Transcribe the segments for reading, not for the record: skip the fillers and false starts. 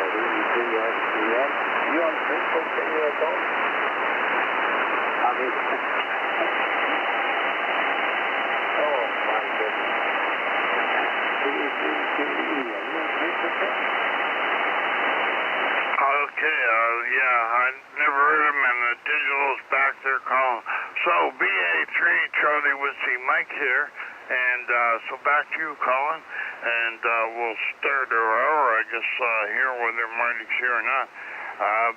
VE3QEE. You on Facebook, can you at all? I mean, oh my goodness. VE3QEE, are you on Facebook yet? Okay, yeah, I never heard of him, and the digital's back there calling. So, VA3, Charlie Whiskey Mike here, and so back to you, Colin, and we'll start our hour, I guess, here, whether Marty's here or not.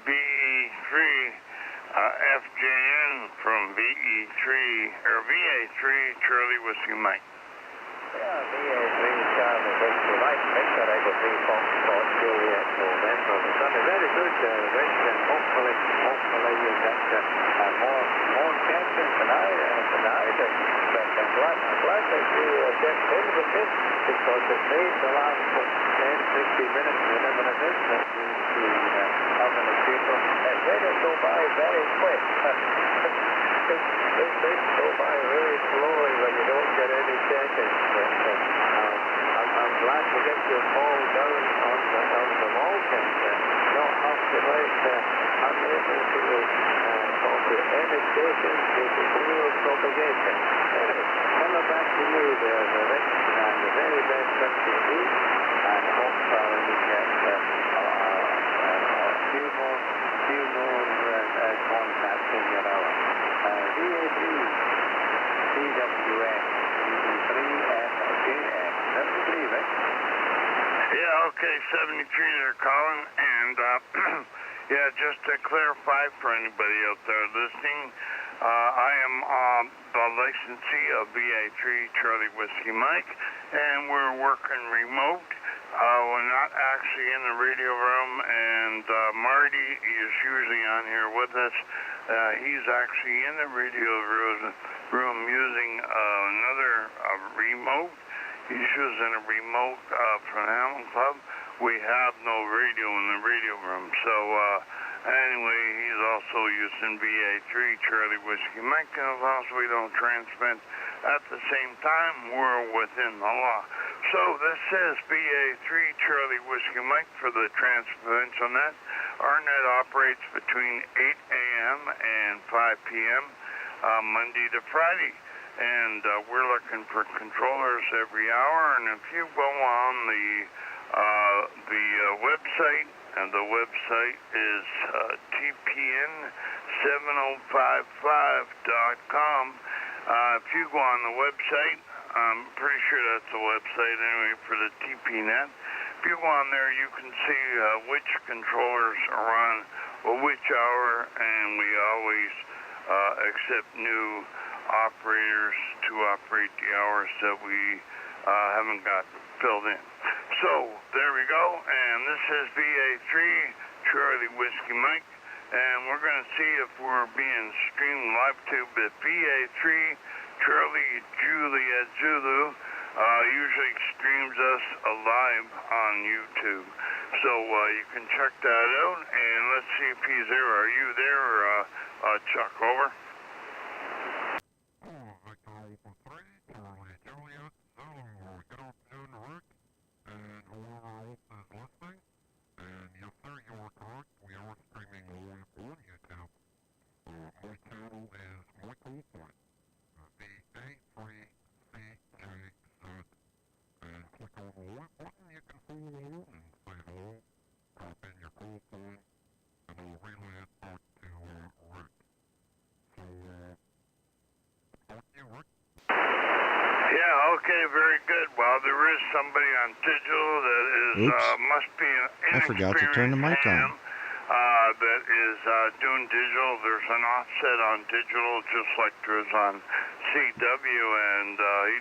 VE3, FJN from VE3, or VA3, Charlie Whiskey Mike. Yeah, VA3, Charlie Whiskey Mike, Victor, I got 3 Fox Spot, Juliet, November. We've done a very good, Rich, and hopefully you get more champions tonight, but I'm glad that you checked in with this, because it made the last 10, 15 minutes, whenever it is, that we having a people. It made it go by very quick. It makes go by really slowly when you don't get any seconds. I'm glad to get your call down on the Malkins. Not have to wait. I'm able to talk to any stations with the zero propagation. Coming back to you there, the Rick, and the very best trip to you, and hope we get a few more contacts in your hour. VA3, CWS, VE3FJX, 73, right? Yeah, okay, 73 there, Colin, and yeah, just to clarify for anybody out there listening, I am the licensee of VA3 Charlie Whiskey Mike, and we're working remote. We're not actually in the radio room, and Marty is usually on here with us. He's actually in the radio room using another remote. He's using a remote from Hamilton Club. We have no radio in the radio room. So anyway, he's also using VA3 Charlie Whiskey Mike, and as long as we don't transmit at the same time, we're within the law. So this is VA3 Charlie Whiskey Mike for the TransProvincial net. Our net operates between 8 a.m. and 5 p.m. Monday to Friday. And we're looking for controllers every hour. And if you go on the website, and the website is tpn7055.com. If you go on the website, I'm pretty sure that's the website anyway for the TPNet. If you go on there, you can see which controllers are on which hour, and we always accept new operators to operate the hours that we haven't got filled in. So there we go, and this is VA3 Charlie Whiskey Mike, and we're going to see if we're being streamed live to VA3 Charlie Juliet Zulu. Usually streams us live on YouTube, so you can check that out, and let's see if he's there. Are you there, Chuck? Over. Yeah, okay, very good. Well, there is somebody on digital that is, must be an I forgot to turn the mic on. That is doing digital. There's an offset on digital just like there's on CW, and he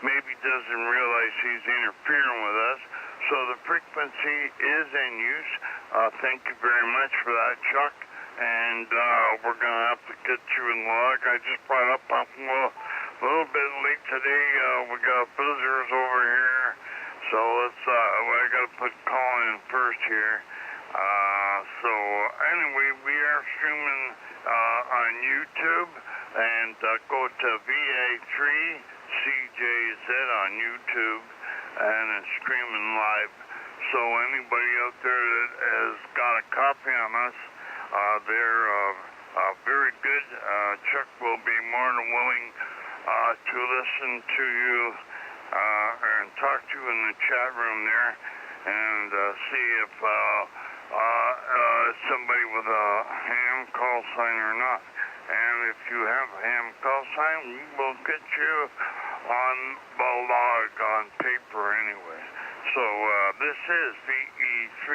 maybe doesn't realize he's interfering with us. So the frequency is in use. Thank you very much for that, Chuck. And we're going to have to get you in log. I just brought up a little bit late today. We got visitors over here. So let's, I got to put Colin in first here. So anyway, we are streaming on YouTube, and go to VA3CJZ on YouTube, and it's streaming live. So anybody out there that has got a copy on us, they're very good. Chuck will be more than willing to listen to you and talk to you in the chat room there and see if somebody with a ham call sign or not. And if you have a ham call sign, we will get you on the log on paper anyway. So this is VE3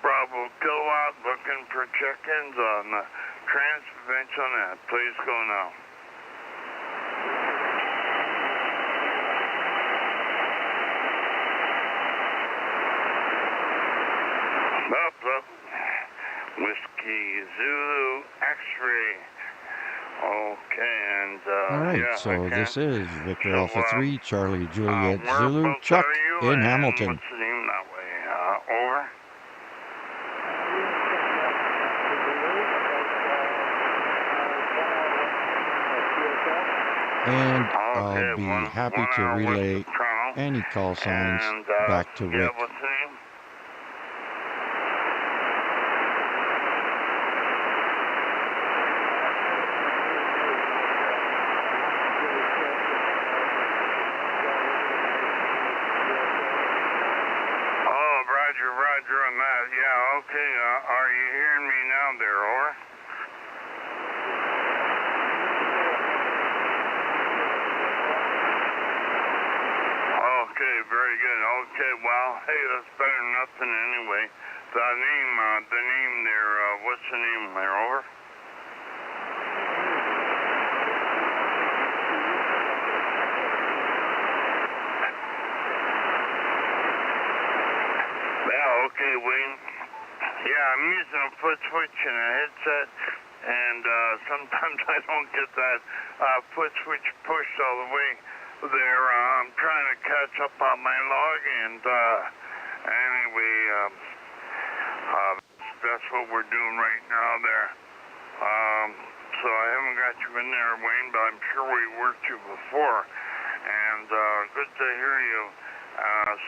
Bravo Kilowatt looking for check-ins on the TransProvincial net. Please go now. Up. Whiskey Zulu X-ray. Okay, and All right, yeah, so this is Victor Alpha 3, Charlie Juliet Zulu, whereabouts Chuck are you, in and Hamilton. What's the name that way? Over. And Okay, I'll be one happy to hour west relay of Toronto. any call signs And, back to yeah, Rick. what's the name? Oh, Roger on that. Yeah, okay. Are you hearing me now there, over? Okay, very good. Okay, well, hey, that's better than nothing anyway. The name there, what's the name there, over? Yeah, okay, Wayne. Yeah, I'm using a foot switch and a headset, and sometimes I don't get that foot switch pushed all the way there. I'm trying to catch up on my log, and anyway, that's what we're doing right now there. So I haven't got you in there, Wayne, but I'm sure we worked you before, and good to hear you.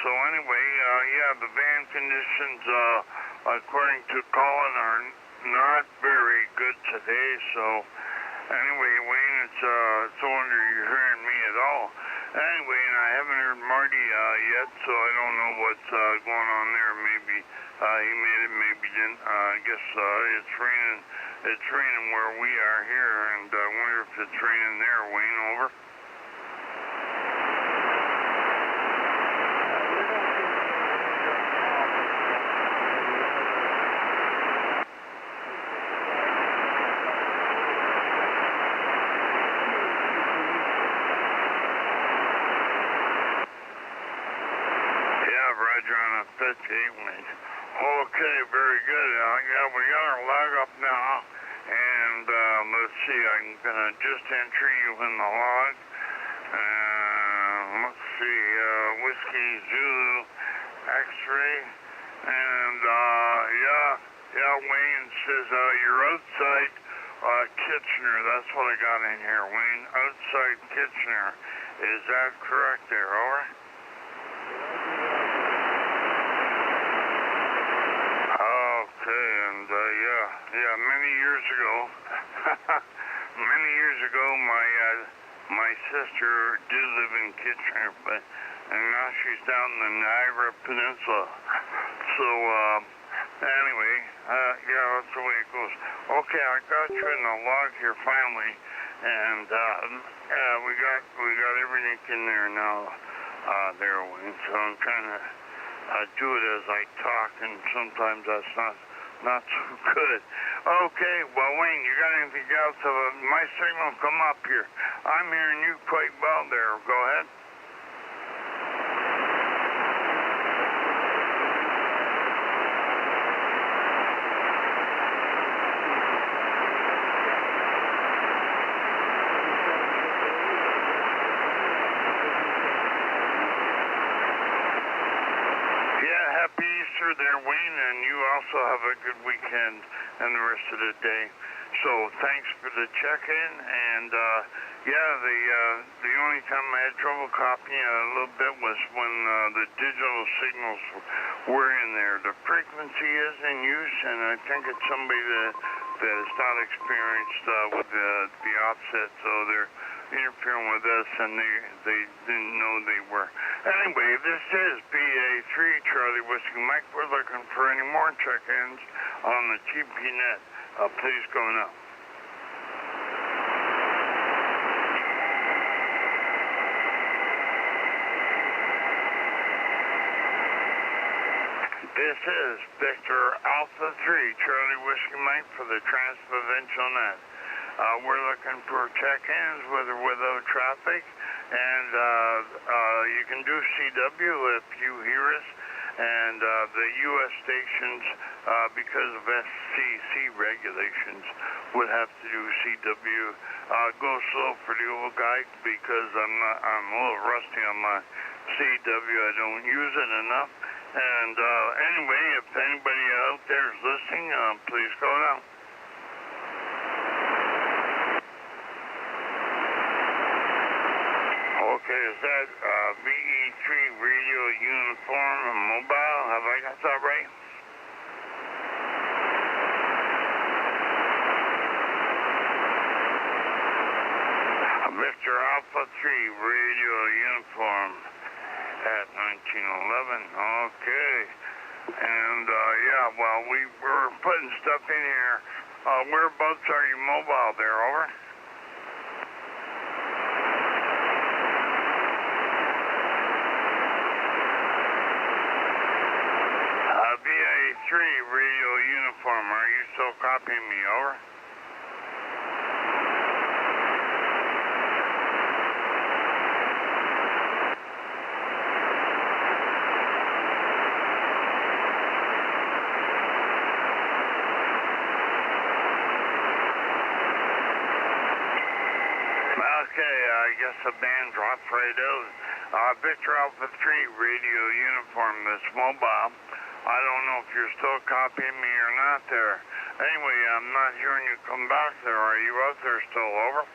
So anyway, yeah, the van conditions, according to Colin, are not very good today. So anyway, Wayne, it's so wonder you're hearing me at all. Anyway, and I haven't heard Marty yet, so I don't know what's going on there. Maybe he made it, maybe didn't. I guess it's raining. It's raining where we are here, and I wonder if it's raining there. Wayne, over. That's 8 Wayne. Okay, very good. Yeah, we got our log up now, and let's see, I'm gonna just enter you in the log. Let's see, Whiskey Zulu X-ray, and yeah, Wayne says you're outside Kitchener. That's what I got in here, Wayne. Outside Kitchener. Is that correct there, over? Okay, and yeah, many years ago, my sister did live in Kitchener, and now she's down in the Niagara Peninsula. So anyway, yeah, that's the way it goes. Okay, I got you in the log here finally, and we got everything in there now, there, Wayne. So I'm trying to do it as I talk, and sometimes that's not so good. Okay, well, Wayne, you got anything else? My signal come up here. I'm hearing you quite well there. Go ahead. There, Wayne, and you also have a good weekend and the rest of the day. So thanks for the check-in, and Yeah, the only time I had trouble copying it a little bit was when the digital signals were in there. The frequency is in use, and I think it's somebody that is not experienced with the offset, so they're interfering with us, and they didn't know they were. Anyway, this is VA3 Charlie Whiskey Mike. We're looking for any more check-ins on the TPNet. Please go now. This is Victor Alpha 3 Charlie Whiskey Mike for the TransProvincial Net. We're looking for check-ins with or without traffic, and you can do CW if you hear us, and the U.S. stations, because of FCC regulations, would have to do CW. Go slow for the old guy because I'm a little rusty on my CW. I don't use it enough. And anyway, if anybody out there is listening, please go now. Okay, is that VE3 Radio Uniform and Mobile? Have I got that right? Victor Alpha 3 Radio Uniform at 1911. Okay. And yeah, well, we were putting stuff in here. Whereabouts are you mobile there? Over. VA3 Radio Uniform, are you still copying me? Over. Okay, I guess the band dropped right out. Victor Alpha 3 Radio Uniform, this mobile. I don't know if you're still copying me or not there. Anyway, I'm not hearing you come back there. Are you out there still? Over.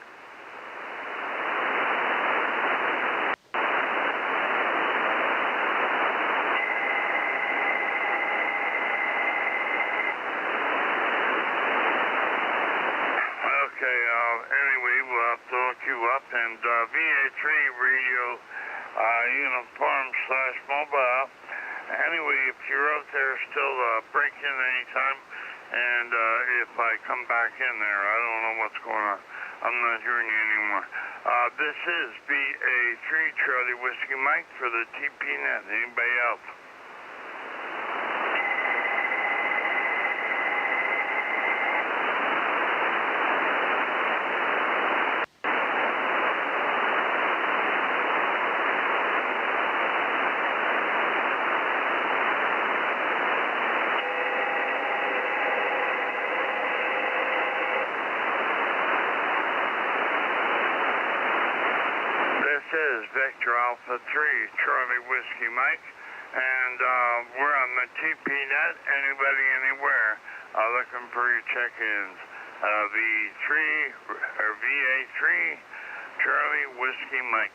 Okay, anyway, we'll have to look you up, and VA3 Radio Uniform / Mobile. Anyway, if you're out there still, break in anytime, and if I come back in there, I don't know what's going on. I'm not hearing you anymore. This is VA3 Charlie Whiskey Mike for the TPNet. Anybody else? This is Victor Alpha 3 Charlie Whiskey Mike, and we're on the TPNet. Anybody, anywhere, looking for your check-ins. VA3 Charlie Whiskey Mike.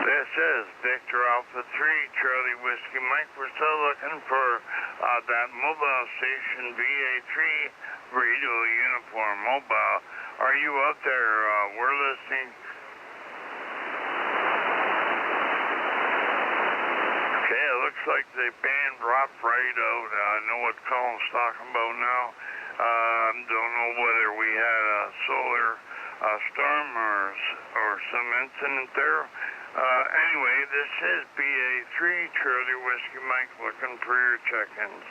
This is Victor Alpha 3 Charlie Whiskey Mike. We're still looking for that mobile station, VA3 Radio Uniform Mobile. Are you out there? We're listening. Okay, it looks like the band dropped right out. I know what Colin's talking about now. Don't know whether we had a solar storm or some incident there. Anyway, this is VA3 Charlie Whiskey Mike looking for your check-ins.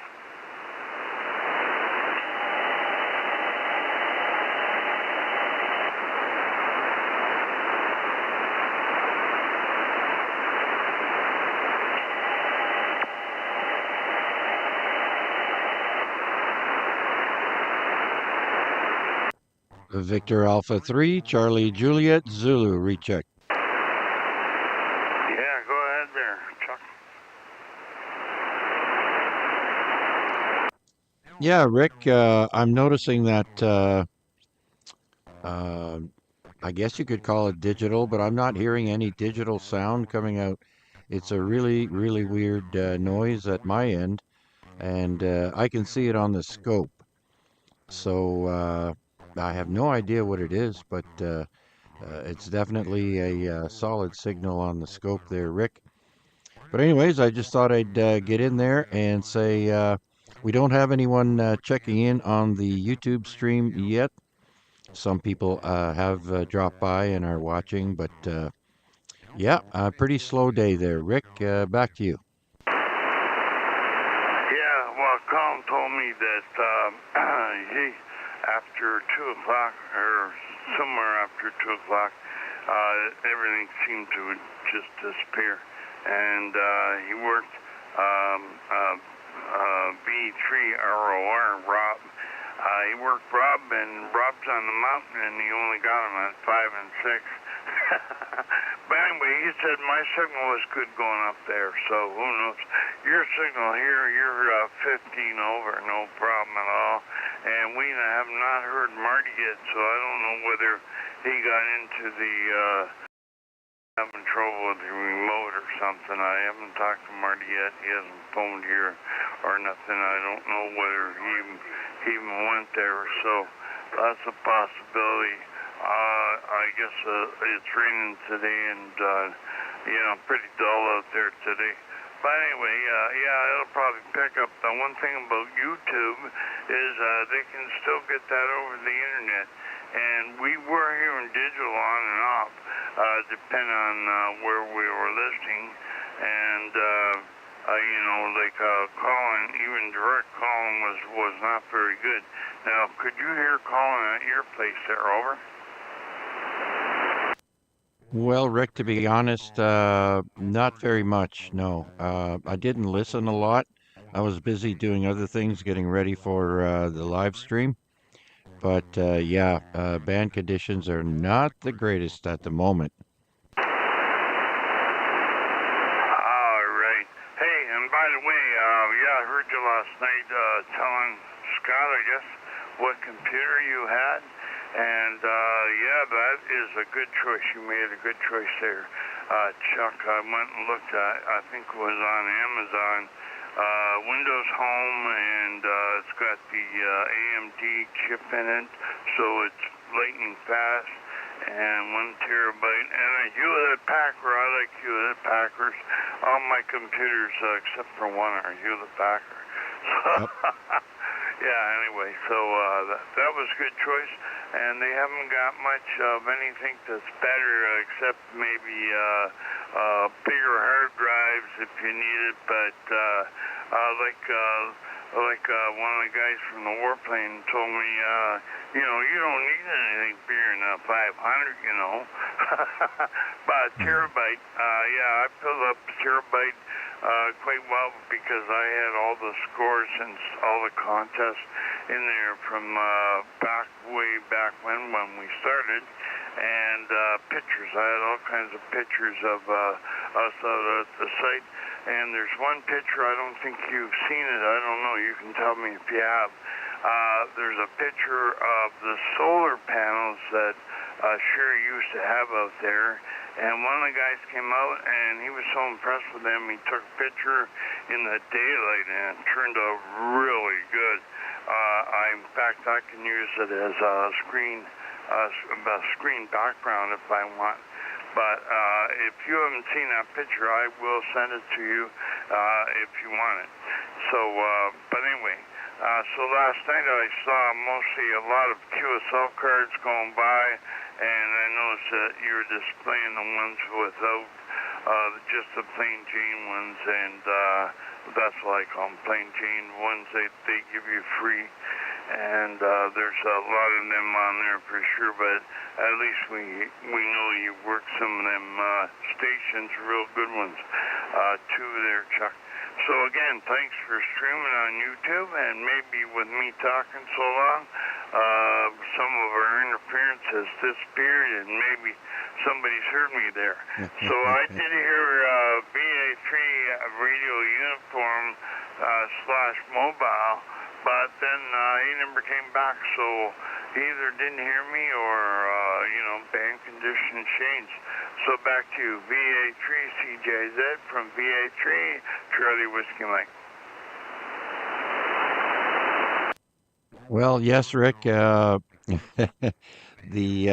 Victor Alpha 3, Charlie Juliet, Zulu, recheck. Yeah, go ahead there, Chuck. Yeah, Rick, I'm noticing that I guess you could call it digital, but I'm not hearing any digital sound coming out. It's a really, really weird noise at my end, and I can see it on the scope. So I have no idea what it is, but it's definitely a solid signal on the scope there, Rick. But anyways, I just thought I'd get in there and say we don't have anyone checking in on the YouTube stream yet. Some people have dropped by and are watching, but yeah, a pretty slow day there. Rick, back to you. Yeah, well, Colin told me that he, after 2 o'clock, or somewhere after 2 o'clock, everything seemed to just disappear. And he worked VE3ROR, Rob. He worked Rob, and Rob's on the mountain, and he only got him at 5 and 6. But anyway, he said my signal was good going up there, so who knows? Your signal here, you're 15 over, no problem at all. And we have not heard Marty yet, so I don't know whether he got into the having trouble with the remote or something. I haven't talked to Marty yet. He hasn't phoned here or nothing. I don't know whether he even went there, so that's a possibility. I guess it's raining today, and pretty dull out there today. But anyway, yeah, it'll probably pick up. The one thing about YouTube is they can still get that over the internet. And we were hearing digital on and off, depending on where we were listening. And, calling, even direct calling was not very good. Now, could you hear calling at your place there, over? Well, Rick, to be honest, not very much, no. I didn't listen a lot. I was busy doing other things, getting ready for the live stream. But yeah, band conditions are not the greatest at the moment. All right. Hey, and by the way, I heard you last night telling Scott, I guess, what computer you had. And, that is a good choice. You made a good choice there, Chuck. I went and looked at, I think it was on Amazon, Windows Home, and it's got the AMD chip in it, so it's lightning fast, and 1 terabyte, and a Hewlett Packard. I like Hewlett Packards. All my computers, except for one, are Hewlett Packard. So, yeah, anyway, so that was a good choice, and they haven't got much of anything that's better, except maybe bigger hard drives if you need it, but like one of the guys from the Warplane told me, you don't need anything bigger than a 500, But a terabyte, I filled up a terabyte quite well because I had all the scores and all the contests in there from way back when we started, and pictures. I had all kinds of pictures of us out at the site, and there's one picture, I don't think you've seen it, I don't know, you can tell me if you have. There's a picture of the solar panels that Sherry used to have out there, and one of the guys came out and he was so impressed with them, he took a picture in the daylight and it turned out really good. In fact, I can use it as a screen background if I want. But if you haven't seen that picture, I will send it to you if you want it. So, but anyway, so last night I saw mostly a lot of QSL cards going by, and I noticed that you were displaying the ones without just the plain Jane ones, and that's what I call them, plain Jane ones they give you free. And there's a lot of them on there for sure, but at least we know you work some of them stations, real good ones, too there, Chuck. So again, thanks for streaming on YouTube, and maybe with me talking so long, some of our interference interference has disappeared, and maybe somebody's heard me there. So I did hear VA3 radio uniform / mobile, but then he never came back, so he either didn't hear me or, band conditions changed. So back to you, VA3CJZ from VA3, Charlie Whiskey Mike. Well, yes, Rick. The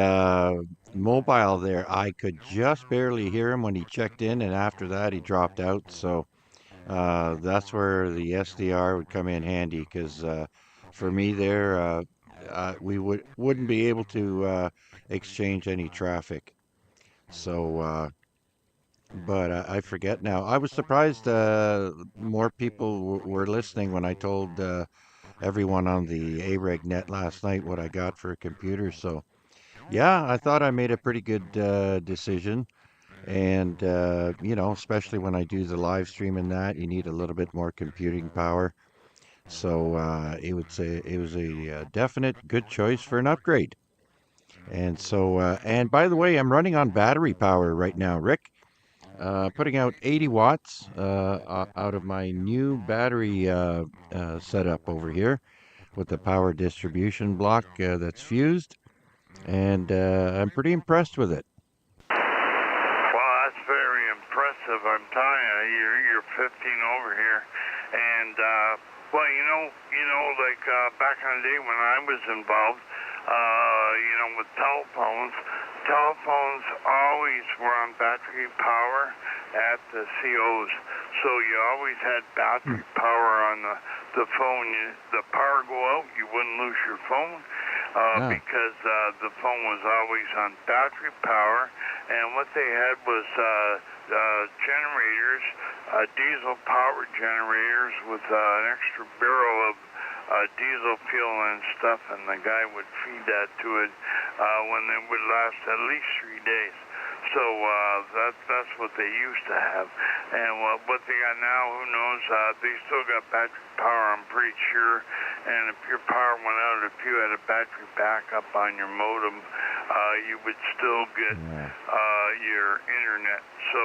mobile there, I could just barely hear him when he checked in, and after that, he dropped out. So that's where the SDR would come in handy because for me there, we wouldn't be able to exchange any traffic. So, but I forget now. I was surprised more people were listening when I told everyone on the AREG net last night what I got for a computer. So, yeah, I thought I made a pretty good decision. And, especially when I do the live stream and that, you need a little bit more computing power. So it was a definite good choice for an upgrade. And so, and by the way, I'm running on battery power right now, Rick. Putting out 80 watts out of my new battery setup over here with the power distribution block that's fused. And I'm pretty impressed with it. Well, that's very impressive. I'm telling you, you're 15 over here, and well, like back in the day when I was involved, with telephones always were on battery power at the COs, so you always had battery power on the phone. The power go out, you wouldn't lose your phone. Because the phone was always on battery power, and what they had was generators, diesel power generators with an extra barrel of diesel fuel and stuff, and the guy would feed that to it when it would last at least 3 days. So that's what they used to have. And what they got now, who knows? They still got battery power, I'm pretty sure. And if your power went out, if you had a battery backup on your modem, you would still get your internet. So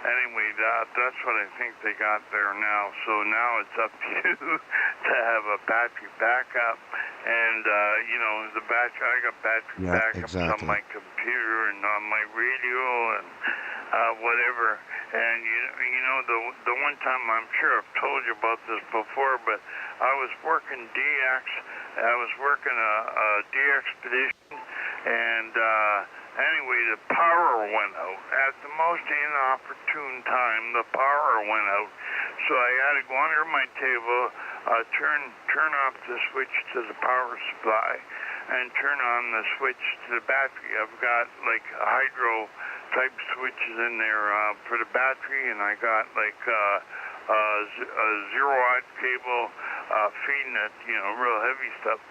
anyway, that's what I think they got there now. So now it's up to you to have a battery backup. And, the battery, I got battery backups on my computer and on my radio and whatever. And, the one time, I'm sure I've told you about this before, but I was working DX. I was working a DXpedition, and anyway, the power went out. At the most inopportune time, the power went out. So I had to go under my table, turn off the switch to the power supply, and turn on the switch to the battery. I've got like hydro type switches in there for the battery, and I got like a 0-watt cable feeding it, real heavy stuff.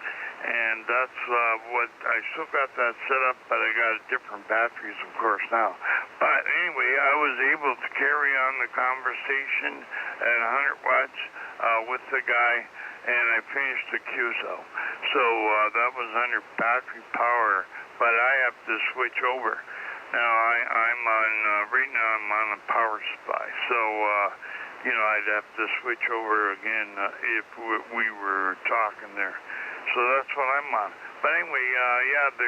And that's what I still got that set up, but I got different batteries, of course, now. But anyway, I was able to carry on the conversation at 100 watts with the guy, and I finished the QSO. So that was under battery power, but I have to switch over. Now I'm on right now I'm on a power supply, so I'd have to switch over again if we were talking there. So that's what I'm on. But anyway, the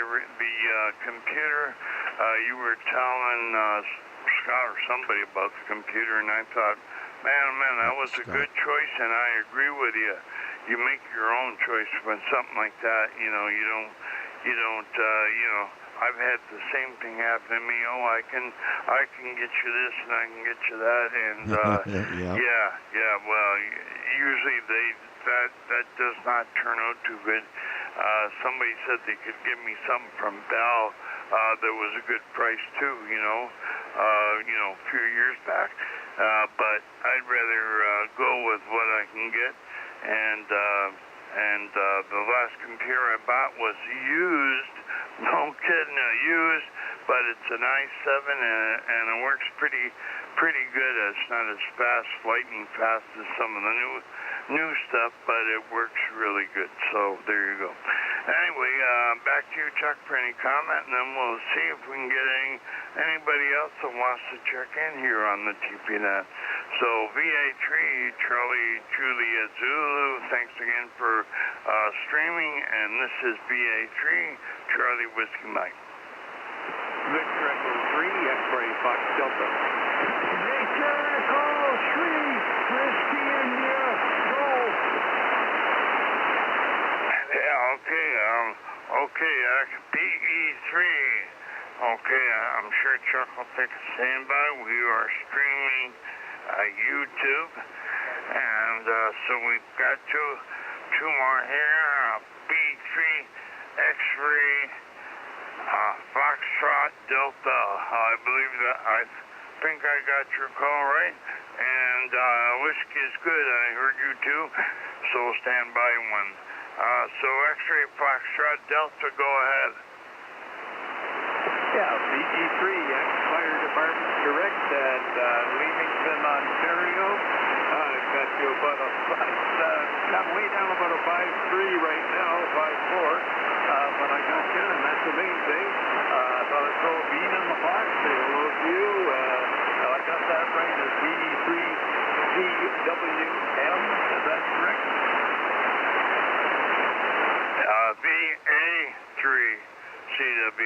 computer, you were telling Scott or somebody about the computer, and I thought, man, that was a good choice, and I agree with you. You make your own choice when something like that, you don't, I've had the same thing happen to me. Oh, I can get you this and I can get you that, and well, usually that does not turn out too good. Somebody said they could give me something from Bell that was a good price too, a few years back. But I'd rather go with what I can get, and the last computer I bought was used. No kidding, used, but it's an i7 and it works pretty good. It's not as fast, lightning fast as some of the new stuff, but it works really good. So there you go. Anyway, back to you, Chuck, for any comment, and then we'll see if we can get anybody else that wants to check in here on the TPNet. So VA3, Charlie Juliet Zulu, thanks again for streaming, and this is VA3, Charlie Whiskey Mike. Victor Echo 3, X-Ray Fox Delta. Victor Echo 3, Whiskey India, go! Yeah, okay, VE3. Okay, I'm sure Chuck will take a standby. We are streaming YouTube, and so we've got two more here. B3, X-Ray, Foxtrot, Delta. I believe that I think I got your call right, and whiskey is good. I heard you too, so stand by one. So X-Ray, Foxtrot, Delta, go ahead. Yeah, VE3, Fire Department Direct at Leamington, Ontario. I've got you about I'm way down about a 5.3 right now, 5.4. But I got you, and that's the main thing. Thought I'd throw a bean in the pot, say hello to you. I got that right as VE3QEM, is that correct? VA3CJZ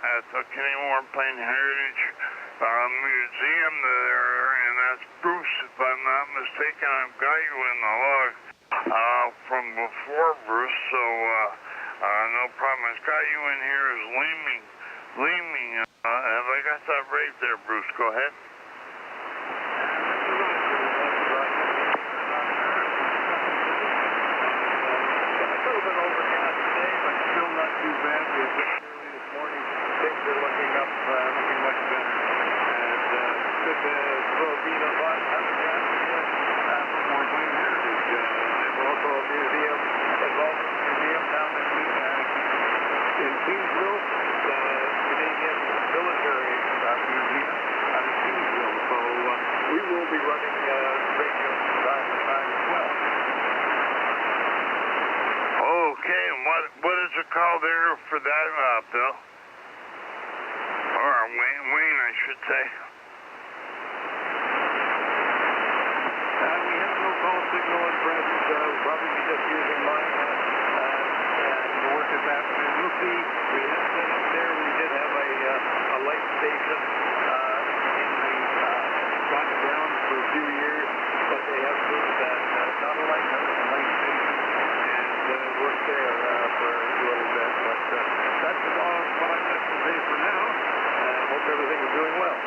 at the Canadian Warplane Heritage Museum there, and that's Bruce, if I'm not mistaken. I've got you in the log from before, Bruce, so no problem. I've got you in here as Leaming. Have I got that right there, Bruce? Go ahead. Too bad. We had been early this morning. Things are looking up, looking much better. And good to throw a bean on the pot. Haven't got from Warplane Heritage. There's also a museum, involvement museum down in Kingsville, the Canadian Military Museum out of Kingsville. So we will be running radio from time to time as well. Okay, and what is the call there for that, Bill? Or Wayne, I should say. We have no call signal at present. We'll probably be just using mine and work at that. You'll see, we had set up there, we did have a light station on the ground for a few years, but they have moved that, not a light station, and worked there for a little bit. But that's about what I got to say for now. Hope everything is doing well.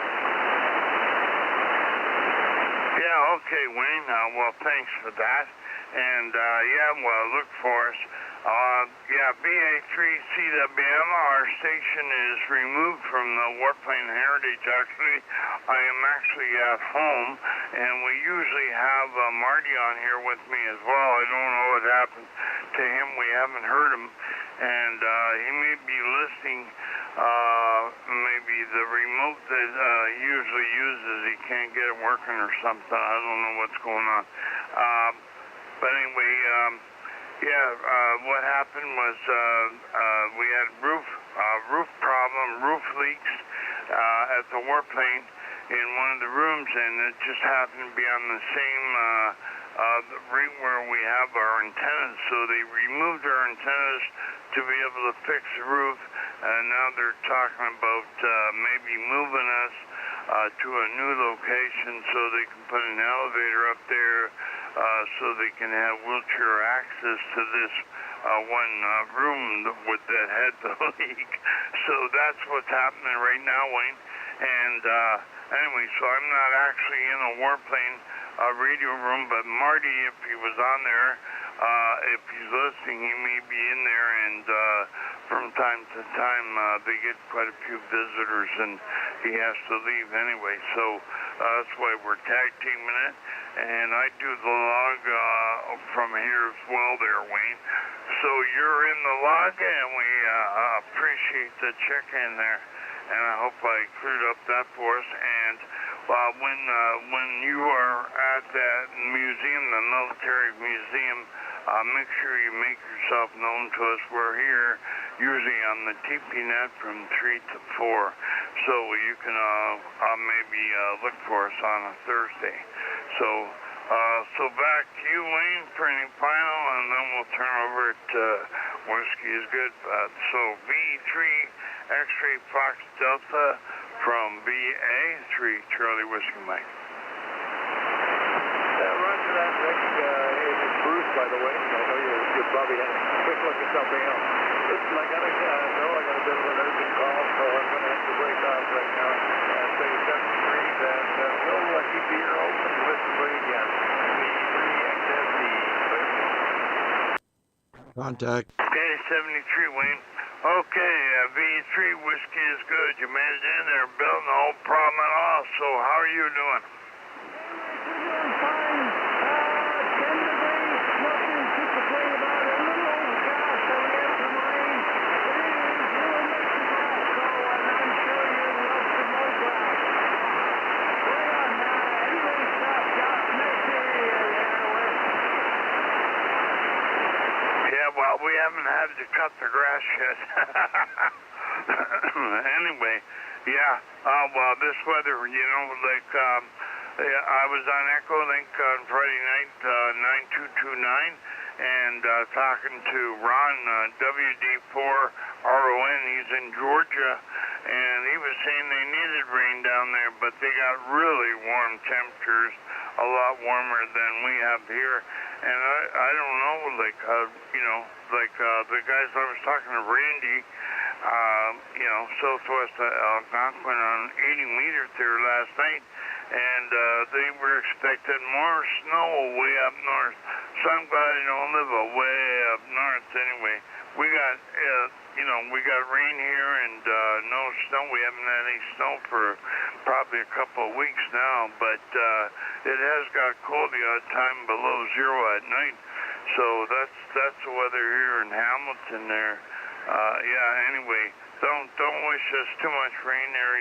Yeah, okay, Wayne. Well, thanks for that. And, yeah, well, look for us. Yeah, VA3CWM, our station is removed from the Warplane Heritage, actually. I am actually at home, and we usually have Marty on here with me as well. I don't know what happened to him. We haven't heard him, and he may be listening. Maybe the remote that he usually uses, he can't get it working or something. I don't know what's going on. But anyway, yeah, what happened was we had roof problem, roof leaks at the warplane in one of the rooms, and it just happened to be on the same right where we have our antennas. So they removed our antennas to be able to fix the roof, and now they're talking about maybe moving us to a new location so they can put an elevator up there so they can have wheelchair access to this one room that had the leak. So that's what's happening right now, Wayne. And anyway, so I'm not actually in a warplane radio room, but Marty, if he was on there, if he's listening, he may be in there, and from time to time they get quite a few visitors, and he has to leave anyway. So that's why we're tag teaming it, and I do the log from here as well there, Wayne. So you're in the log, and we appreciate the check-in there, and I hope I cleared up that for us. And when you are at that museum, the military museum, make sure you make yourself known to us. We're here usually on the TPNet from 3 to 4. So you can maybe look for us on a Thursday. So back to you, Wayne, for any final, and then we'll turn over to Whiskey is Good. So VE3 X-Ray Fox Delta from VA3 Charlie Whiskey Mike. Roger that, Rick. It's Bruce, by the way. I know you probably had a quick look at something else. Listen, I got a bit of an urgent call, so I'm going to have to break off right now. Say 7 degrees, and we'll keep the ear open to listen for you again. VE3XSD. Contact. Okay, 73, Wayne. Okay, VE3 Whiskey is Good. You made it in there, Bill. No problem at all. So how are you doing? Well, we haven't had to cut the grass yet. Anyway, yeah. Well, this weather, you know, like I was on Echo Link on Friday night, 9229, and talking to Ron, WD4RON. He's in Georgia, and he was saying they needed rain down there, but they got really warm temperatures, a lot warmer than we have here. And I don't know, like, you know, like the guys I was talking to, Randy, you know, southwest of Algonquin on 80 meters there last night, and they were expecting more snow way up north. So I'm glad I don't live way up north anyway. We got, you know, we got rain here and no snow. We haven't had any snow for probably a couple of weeks now, but it has got cold the odd time below zero at night. So that's the weather here in Hamilton there. Yeah, anyway, don't wish us too much rain there.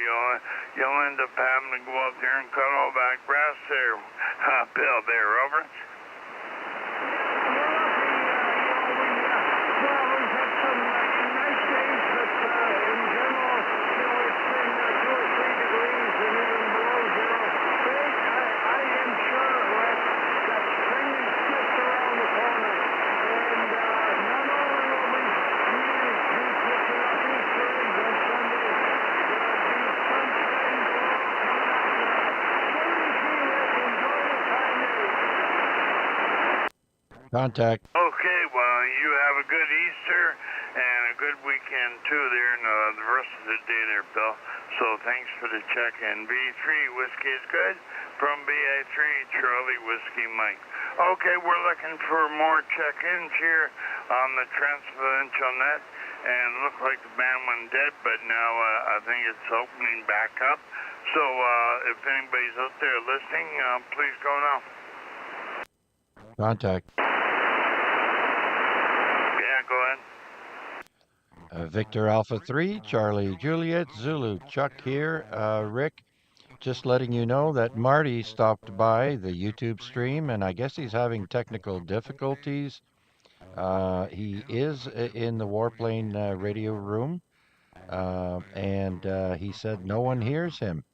You'll end up having to go up there and cut all that grass there. Bill, there, over. Contact. Okay, well, you have a good Easter and a good weekend too there, and the rest of the day there, Bill. So thanks for the check-in. VE3 Whiskey is Good from VA3 Charlie Whiskey Mike. Okay, we're looking for more check-ins here on the TransProvincial net, and it looked like the band went dead, but now I think it's opening back up. So if anybody's out there listening, please go now. Contact. Go ahead. Victor Alpha 3, Charlie Juliet, Zulu Chuck here. Rick, just letting you know that Marty stopped by the YouTube stream, and I guess he's having technical difficulties. He is in the Warplane radio room, and he said no one hears him.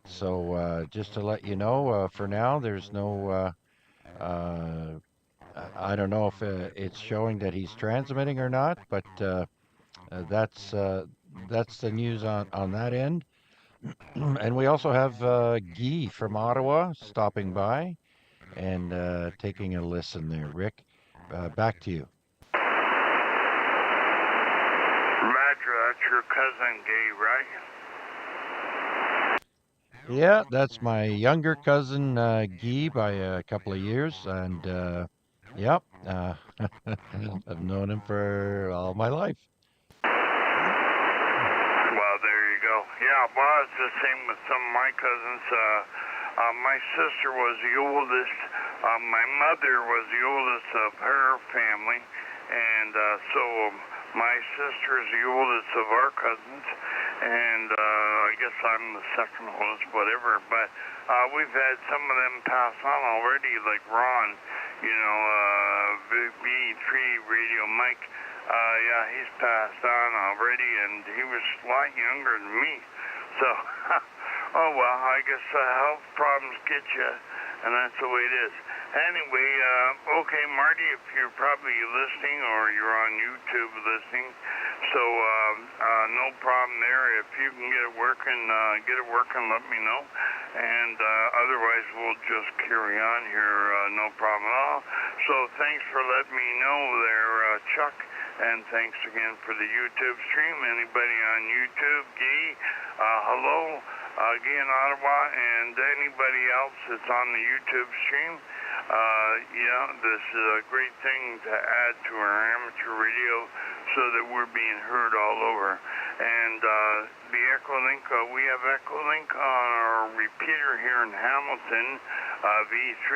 So just to let you know, for now, there's no... I don't know if it's showing that he's transmitting or not, but that's the news on that end. And we also have Guy from Ottawa stopping by and taking a listen there. Rick, back to you. Roger, that's your cousin Guy, right? Yeah, that's my younger cousin Guy by a couple of years, and yep, I've known him for all my life. Well, there you go. Yeah, well, it's the same with some of my cousins. My sister was the oldest. My mother was the oldest of her family, and so my sister is the oldest of our cousins, and I guess I'm the second oldest, whatever. But we've had some of them pass on already, like Ron, you know, VE3 Radio Mike. Yeah, he's passed on already, and he was a lot younger than me. So, oh well, I guess health problems get you, and that's the way it is. Anyway, okay, Marty, if you're probably listening or you're on YouTube listening, so no problem there. If you can get it working, let me know. And otherwise, we'll just carry on here, no problem at all. So thanks for letting me know there, Chuck. And thanks again for the YouTube stream. Anybody on YouTube, Guy, hello, Guy in Ottawa, and anybody else that's on the YouTube stream. Yeah, this is a great thing to add to our amateur radio so that we're being heard all over. And the Echolink, we have Echolink on our repeater here in Hamilton, V3,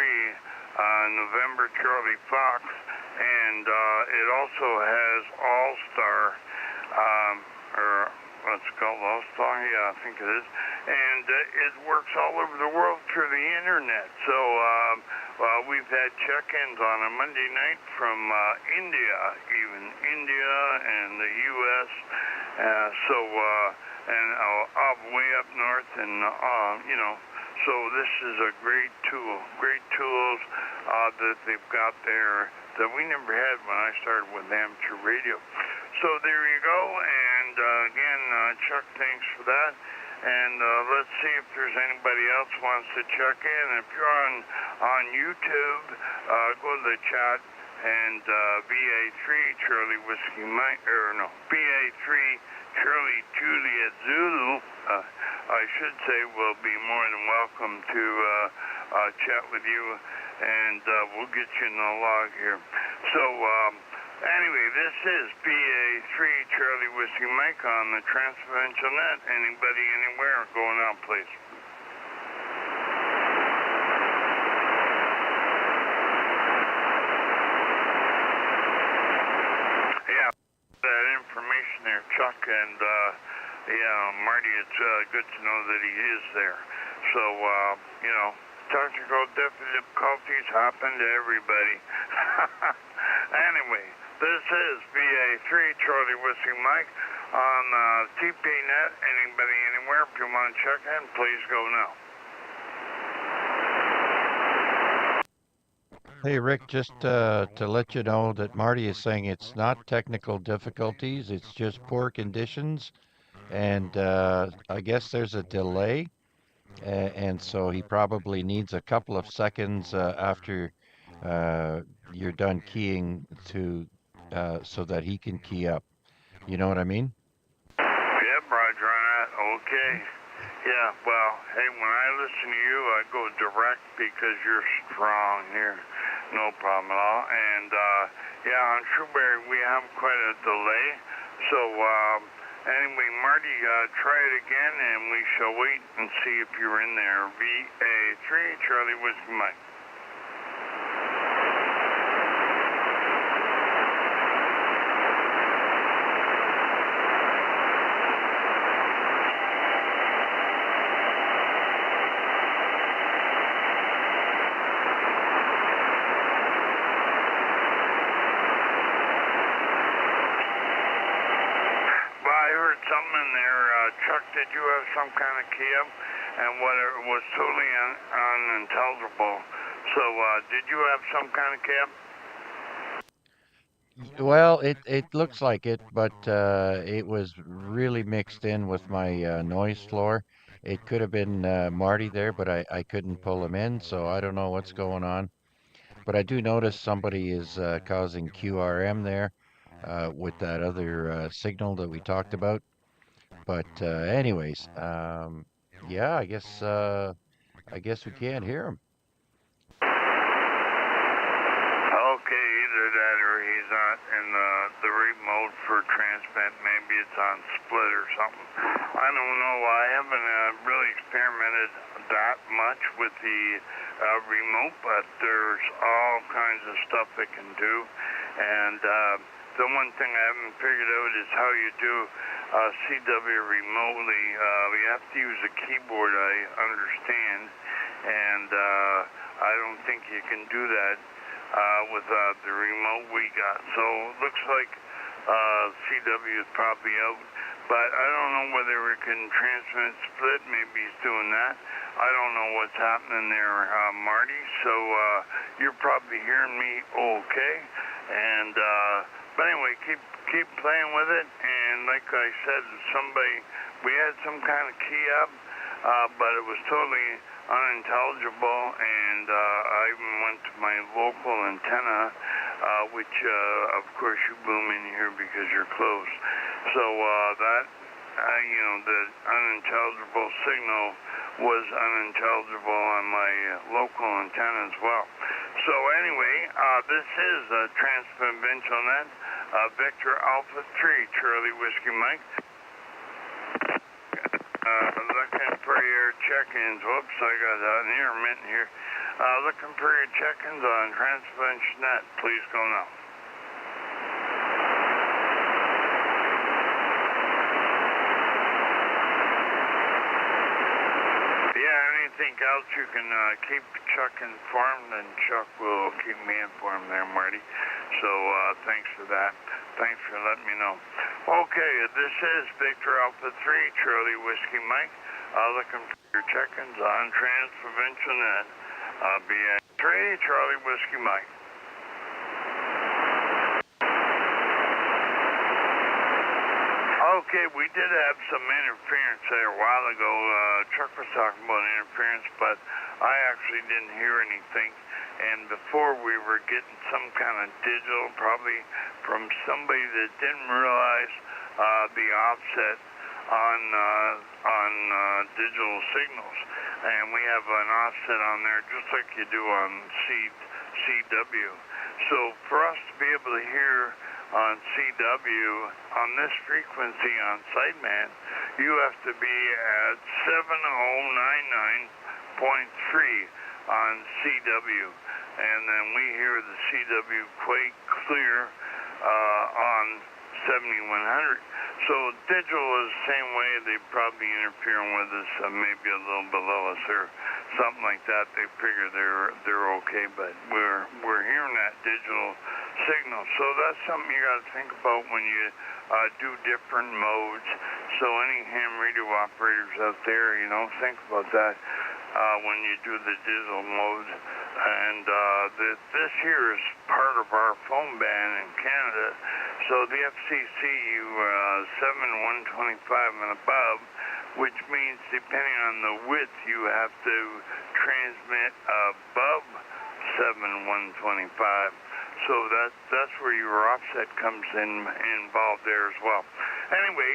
November Charlie Fox. And it also has All-Star, or what's it called, All-Star? Yeah, I think it is. And it works all over the world through the internet. So we've had check-ins on a Monday night from India, even India and the U.S. And way up north, and so this is a great tool, great tools that they've got there that we never had when I started with amateur radio. So there you go, and again, Chuck, thanks for that. And let's see if there's anybody else who wants to check in. If you're on YouTube, go to the chat, and VA3 Charlie Whiskey Mike, VA3 Charlie Juliet Zulu, I should say, will be more than welcome to chat with you, and we'll get you in the log here. So anyway, this is VA3 Charlie Whiskey Mike on the TransProvincial net. Anybody, anywhere, going on, please. Yeah, that information there, Chuck, and yeah, Marty, it's good to know that he is there. So, technical difficulties happen to everybody. Anyway, this is VA3 Charlie Whiskey Mike on TPNet. Anybody, anywhere, if you want to check in, please go now. Hey, Rick, just to let you know that Marty is saying it's not technical difficulties, it's just poor conditions. And I guess there's a delay. And so he probably needs a couple of seconds after you're done keying so that he can key up. You know what I mean? Yep, Roger on that. Okay. Yeah, well, hey, when I listen to you, I go direct because you're strong here. No problem at all. And, yeah, on Shrewsbury, we have quite a delay. So, anyway, Marty, try it again, and we shall wait and see if you're in there. VA3, Charlie Whiskey Mike. Something in there, Chuck, did you have some kind of key up? And what it was totally unintelligible. So, did you have some kind of key up? Well, it looks like it, but it was really mixed in with my noise floor. It could have been Marty there, but I couldn't pull him in, so I don't know what's going on. But I do notice somebody is causing QRM there with that other signal that we talked about. But anyways, yeah, I guess we can't hear him. Okay, either that or he's not in the remote for transmit. Maybe it's on split or something. I don't know. I haven't really experimented that much with the remote, but there's all kinds of stuff it can do. And the one thing I haven't figured out is how you do CW remotely. You have to use a keyboard, I understand, and I don't think you can do that with the remote we got. So it looks like CW is probably out, but I don't know whether we can transmit split. Maybe he's doing that. I don't know what's happening there, Marty, so you're probably hearing me okay. And but anyway, keep playing with it. And like I said, we had some kind of key up, but it was totally unintelligible. And I even went to my local antenna, which of course you boom in here because you're close. So that the unintelligible signal was unintelligible on my local antenna as well. So anyway, this is TransProvincial Net, Victor Alpha 3, Charlie Whiskey Mike. Looking for your check-ins. Whoops, I got an intermittent here. Looking for your check-ins on TransProvincial Net. Please go now. Anything else you can keep Chuck informed, and Chuck will keep me informed there, Marty. So thanks for that. Thanks for letting me know. Okay, this is Victor Alpha 3, Charlie Whiskey Mike. Looking for your check-ins on TransProvincial Net. VA3, Charlie Whiskey Mike. Okay, we did have some interference there a while ago. Chuck was talking about interference, but I actually didn't hear anything. And before we were getting some kind of digital, probably from somebody that didn't realize the offset on digital signals. And we have an offset on there just like you do on CW. So for us to be able to hear on CW, on this frequency on Sideband, you have to be at 7099.3 on CW, and then we hear the CW quite clear on 7100. So digital is the same way. They probably interfering with us, maybe a little below us or something like that. They figure they're okay, but we're hearing that digital signal. So that's something you got to think about when you do different modes. So any ham radio operators out there, think about that when you do the digital mode. And this here is part of our phone ban in Canada. So the FCC 7125 and above, which means depending on the width, you have to transmit above 7125. So that's where your offset comes involved there as well. Anyway,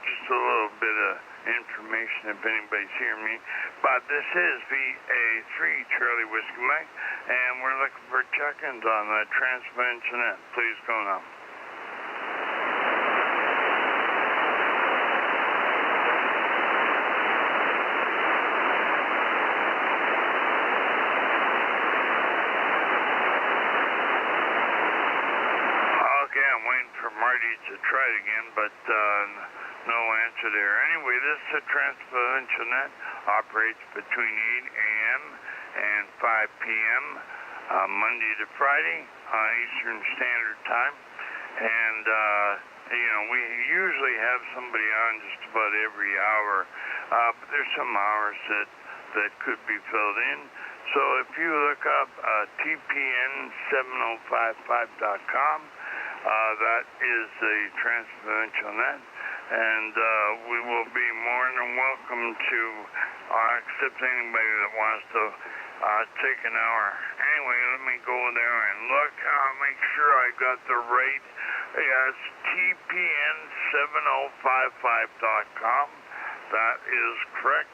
just a little bit of information if anybody's hearing me. But this is VA3 Charlie Whiskey Mike, and we're looking for check-ins on the TransProvincial Net. Please go now. Okay, I'm waiting for Marty to try it again, but no answer there. Anyway, this is a TransProvincial Net, operates between 8 a.m. and 5 p.m. Monday to Friday, Eastern Standard Time. And, we usually have somebody on just about every hour, but there's some hours that could be filled in. So if you look up TPN7055.com, that is the TransProvincial Net, and we will be more than welcome to accept anybody that wants to take an hour. Anyway, let me go there and look, make sure I got the right. It's TPN7055.com. That is correct.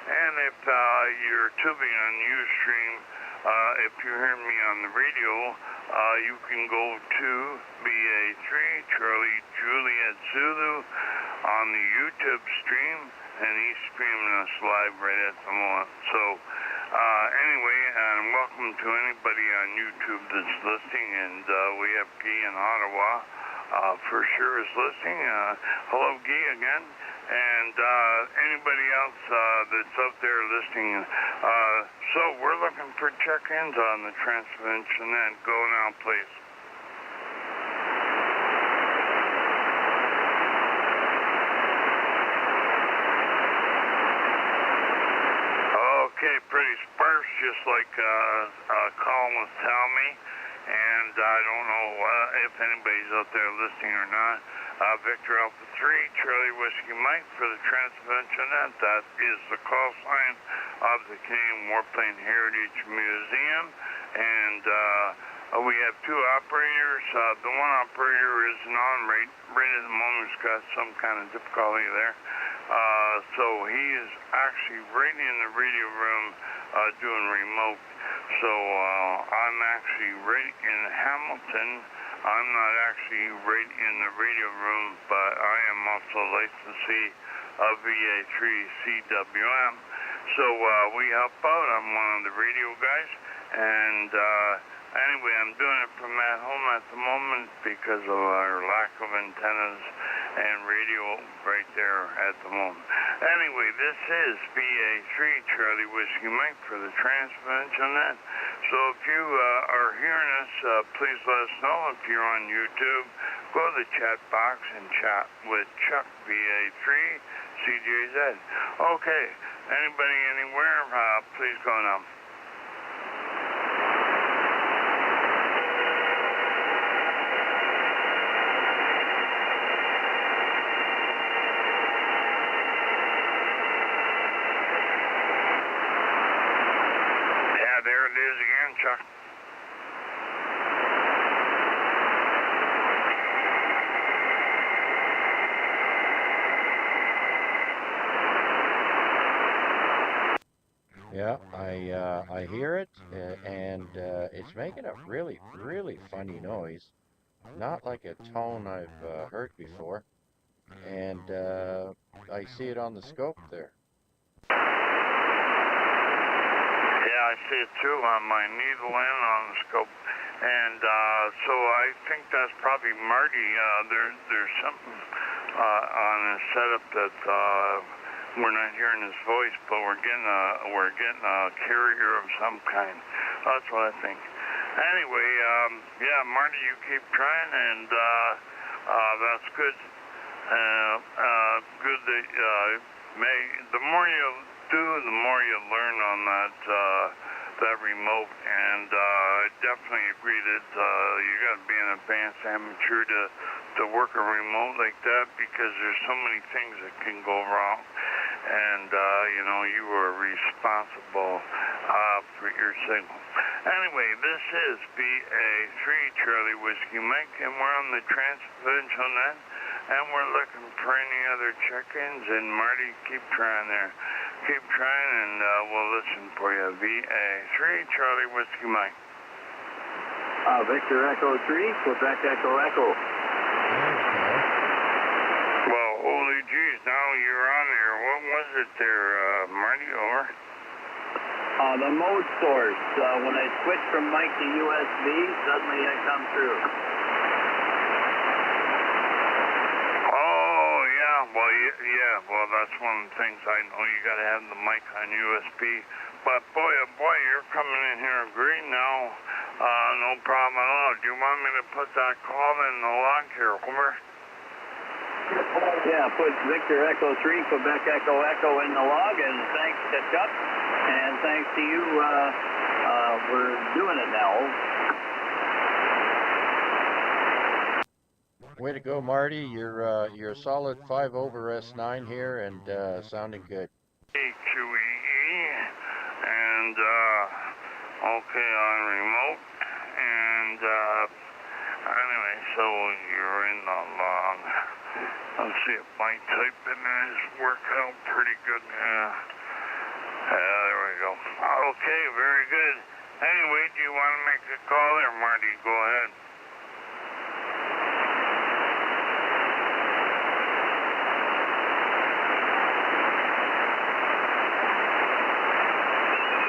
And if you're tubing on Ustream, if you hear me on the radio, you can go to VA3 Charlie Juliet Zulu on the YouTube stream, and he's streaming us live right at the moment. So anyway, and welcome to anybody on YouTube that's listening, and we have Guy in Ottawa for sure is listening. Hello Guy again. And anybody else that's out there listening. So we're looking for check-ins on the TransProvincial Net. Go now, please. just like Colin was telling me, and I don't know if anybody's out there listening or not. Victor Alpha 3, Charlie Whiskey Mike for the TransProvincial Net. That is the call sign of the Canadian Warplane Heritage Museum, and we have two operators. The one operator is right at the moment. He's got some kind of difficulty there. So he is actually right in the radio room doing remote. So I'm actually right in Hamilton. I'm not actually right in the radio room, but I am also licensee of VA3CWM. So we help out. I'm one of the radio guys, and anyway, I'm doing it from at home at the moment because of our lack of antennas and radio right there at the moment. Anyway, this is VA3 Charlie Whiskey Mike for the TransProvincial Net. So if you are hearing us, please let us know. If you're on YouTube, go to the chat box and chat with Chuck VA3CJZ. Okay, anybody anywhere, please go now. There it is again, Chuck. Yeah, I hear it, and it's making a really, really funny noise. Not like a tone I've heard before. And I see it on the scope there. Yeah, I see it too on my needle and on the scope. And so I think that's probably Marty. There's something on his setup that we're not hearing his voice, but we're getting a carrier of some kind. That's what I think. Anyway, yeah, Marty, you keep trying, and that's good. Good that the more you do, the more you learn on that remote, and I definitely agree that you got to be an advanced amateur to work a remote like that, because there's so many things that can go wrong, and you know, you are responsible for your signal. Anyway, this is VA3 Charlie Whiskey Mike, and we're on the TransProvincial Net, and we're looking for any other check-ins, and Marty, keep trying there. Keep trying, and we'll listen for you. VA3 Charlie Whiskey Mike. Victor Echo 3, Quebec Echo Echo. Well, holy geez, now you're on there. What was it there, Marty? Over? The mode source. When I switch from mic to USB, suddenly I come through. Oh, yeah. Well, yeah. Well, that's one of the things I know. You got to have the mic on USB. But boy, oh boy, you're coming in here great now. No problem at all. Do you want me to put that call in the log here, Homer? Yeah, put Victor Echo 3, Quebec Echo Echo in the log, and thanks to Chuck, and thanks to you, we're doing it now. Way to go, Marty. You're a solid 5 over S9 here, and sounding good. VE3QEE, and okay on remote, and anyway, so you're in the log. Let's see if my typing is working out pretty good. There we go. Okay, very good. Anyway, do you want to make a call there, Marty? Go ahead.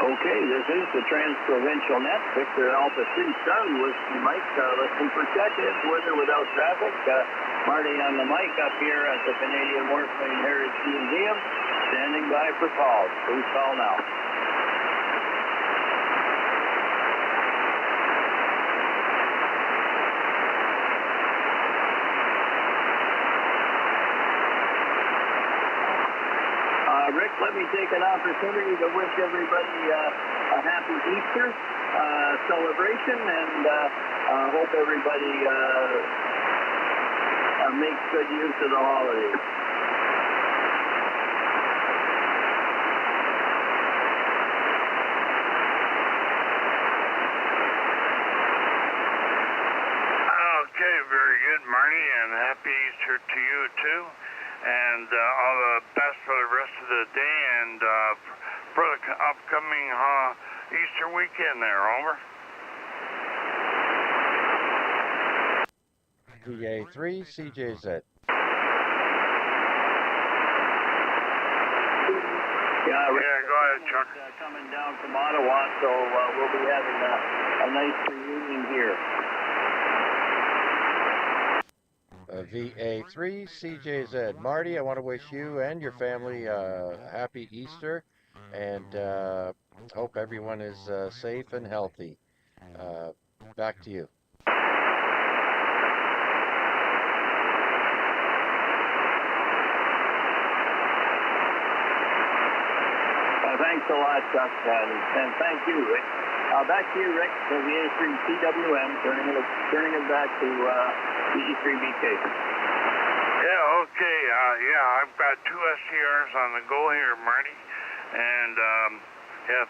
Okay, this is the TransProvincial Net. Victor Alpha 3 Charlie Whiskey Mike, listening for check-ins with or without traffic. Marty on the mic up here at the Canadian Warplane Heritage Museum, standing by for calls. Please call now. Rick, let me take an opportunity to wish everybody a happy Easter celebration, and hope everybody makes good use of the holidays. Okay, very good, Marty, and happy Easter to you too, and all the best for the rest of the day and for the upcoming Easter weekend there. Over. VA3CJZ. Yeah, Rick, go ahead, Chuck. Coming down from Ottawa, so we'll be having a nice reunion here. VA3CJZ. Marty, I want to wish you and your family a happy Easter, and hope everyone is safe and healthy. Back to you. Thanks a lot, Chuck, and thank you, Rick. Back to you, Rick, for VA3CWM, turning it back to VE3BK. Yeah, okay. I've got 2 STRs on the go here, Marty, and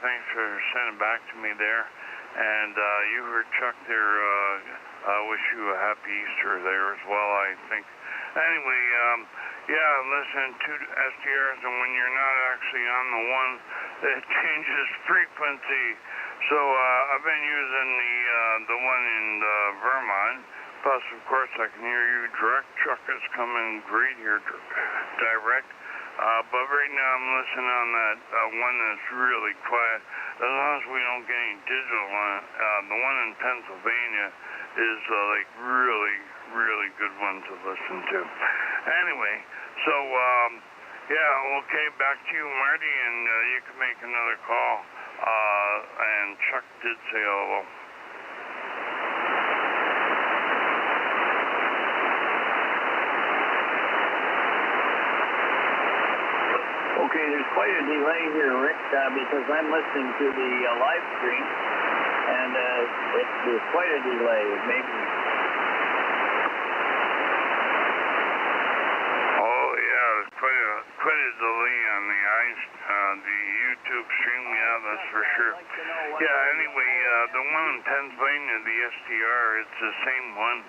thanks for sending back to me there. And you heard Chuck there. Wish you a happy Easter there as well, I think. Anyway, listen, 2 STRs, and when you're not actually on the one, it changes frequency. So I've been using the one in Vermont. Plus, of course, I can hear you direct. Chuck is coming great here direct. But right now I'm listening on that one that's really quiet. As long as we don't get any digital on it, the one in Pennsylvania is like really, really good one to listen to. Anyway, so okay, back to you, Marty, and you can make another call. And Chuck did say hello. Okay, there's quite a delay here, Rick, because I'm listening to the live stream, and there's quite a delay, maybe. Oh yeah, there's quite a delay on the YouTube stream. Yeah, that's for sure. Yeah. Anyway, the one in Pennsylvania, the STR, it's the same one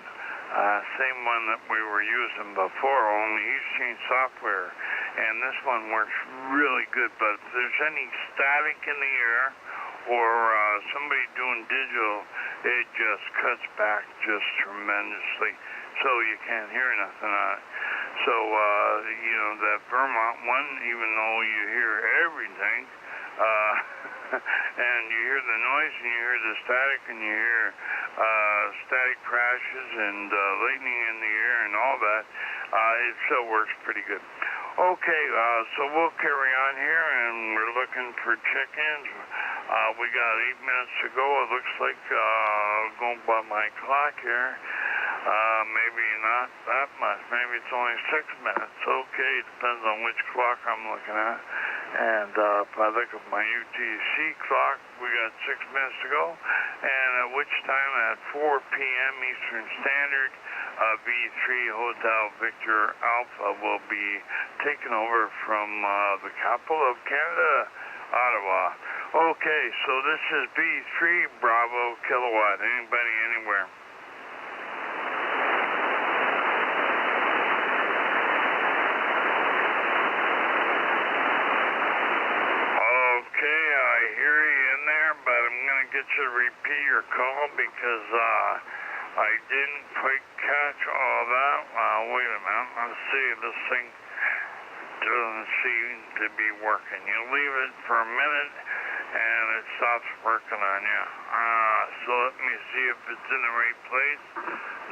that we were using before. Only he's changed software. And this one works really good, but if there's any static in the air or somebody doing digital, it just cuts back just tremendously, so you can't hear nothing on it. So, that Vermont one, even though you hear everything, and you hear the noise, and you hear the static, and you hear static crashes and lightning in the air and all that, it still works pretty good. Okay, so we'll carry on here, and we're looking for check-ins. We got 8 minutes to go. It looks like going by my clock here. Maybe not that much. Maybe it's only 6 minutes. Okay, depends on which clock I'm looking at. And if I look at my UTC clock, we got 6 minutes to go. And at which time at 4 p.m. Eastern Standard, V3 Hotel Victor Alpha will be taken over from the capital of Canada, Ottawa. Okay, so this is V3 Bravo Kilowatt. Anybody, anywhere? Okay, I hear you in there, but I'm going to get you to repeat your call because I didn't quite catch all that. Wait a minute. Let's see. This thing doesn't seem to be working. You leave it for a minute, and it stops working on you. So let me see if it's in the right place.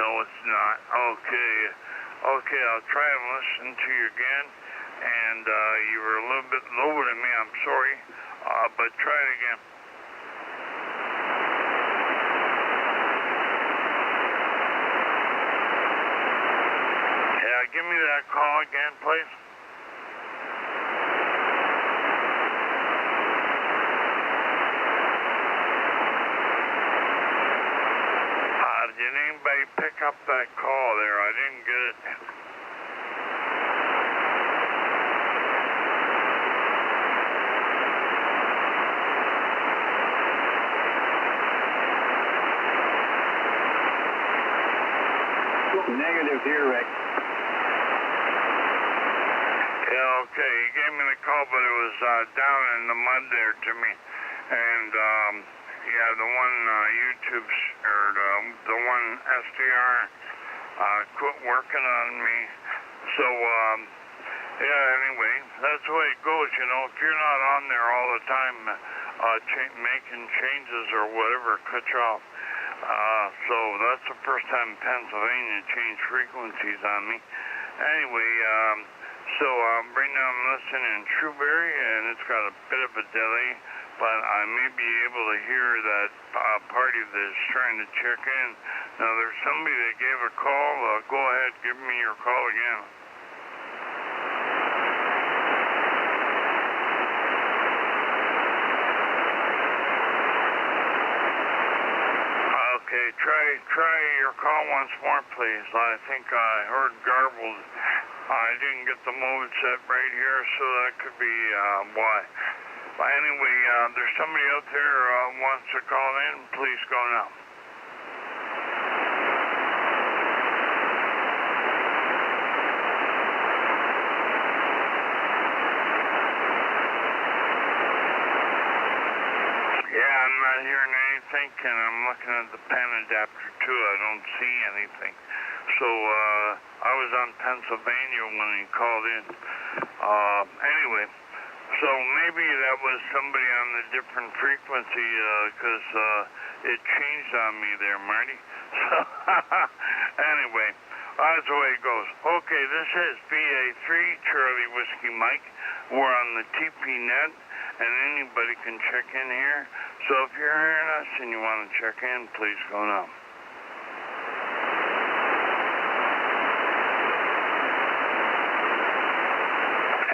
No, it's not. Okay, I'll try and listen to you again. And you were a little bit lower than me. I'm sorry, but try it again. Give me that call again, please. pick up that call there. I didn't get it. Negative here, Rick. Yeah, okay. He gave me the call, but it was down in the mud there to me. And, yeah, the one YouTube, or the one SDR quit working on me. So, yeah, anyway, that's the way it goes, you know. If you're not on there all the time making changes or whatever, cut you off. So that's the first time Pennsylvania changed frequencies on me. Anyway, so right now I'm listening in Shrewsbury, and it's got a bit of a delay, but I may be able to hear that party that's trying to check in. Now, there's somebody that gave a call. Go ahead, give me your call again. Okay, try your call once more, please. I think I heard garbled. I didn't get the mode set right here, so that could be why. But anyway, there's somebody out there wants to call in. Please go now. Yeah, I'm not hearing anything, and I'm looking at the pen adapter too. I don't see anything. So I was on Pennsylvania when he called in. Anyway, so maybe that was somebody on a different frequency, because it changed on me there, Marty. So anyway, that's the way it goes. Okay, this is VA3 Charlie Whiskey Mike. We're on the TP net, and anybody can check in here. So if you're hearing us and you want to check in, please go now.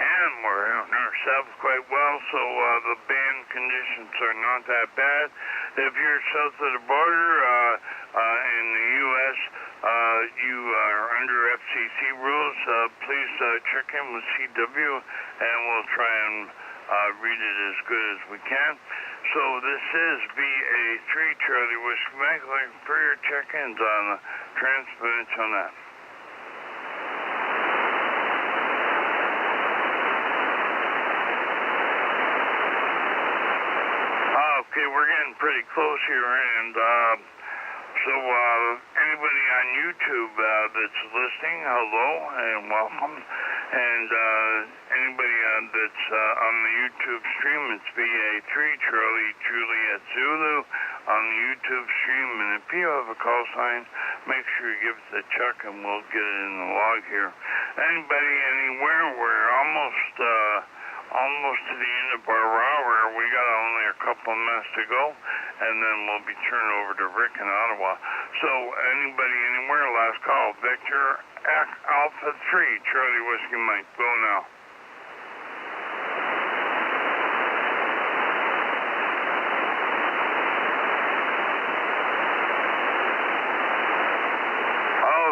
And we're hearing ourselves quite well, so the band conditions are not that bad. If you're south of the border in the U.S., you are under FCC rules, please check in with CW, and we'll try and read it as good as we can. So this is VA3 Charlie Whiskey Mike, looking for your check-ins on the TransProvincial net. Okay, we're getting pretty close here, and so anybody on YouTube that's listening, hello and welcome. And anybody that's on the YouTube stream, it's VA3 Charlie Juliet Zulu on the YouTube stream. And if you have a call sign, make sure you give us a check and we'll get it in the log here. Anybody anywhere, we're almost to the end of our hour. We got only a couple minutes to go, and then we'll be turning over to Rick in Ottawa. So anybody anywhere, last call, Victor Alpha 3 Charlie Whiskey Mike, go now.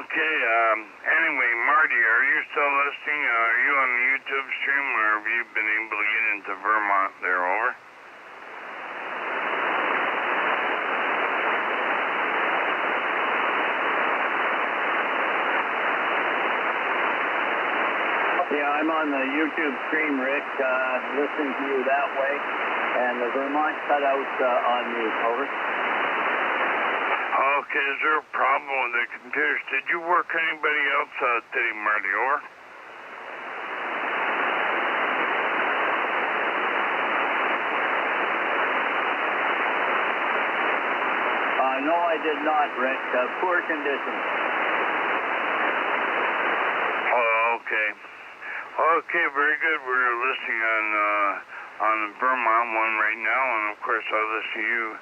Okay, anyway, Marty, are you still listening? Are you on the YouTube stream, or have you been able to get into Vermont there, over? Yeah, I'm on the YouTube stream, Rick, listening to you that way, and the Vermont cut out on mute, over. Okay, is there a problem with the computers? Did you work anybody else today, Marty, over? No, I did not, Rick. Poor condition. Oh, okay. Okay, very good. We're listening on the Vermont one right now, and of course I'll listen to you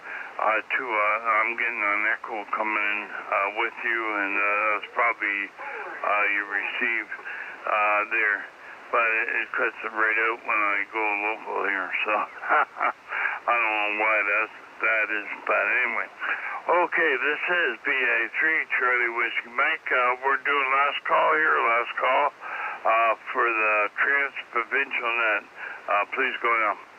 too. I'm getting an echo coming in with you, and that's probably you receive there, but it cuts it right out when I go local here, so I don't know why that is, but anyway. Okay, this is VA3 Charlie Whiskey Mike. We're doing last call for the TransProvincial net. Please go now.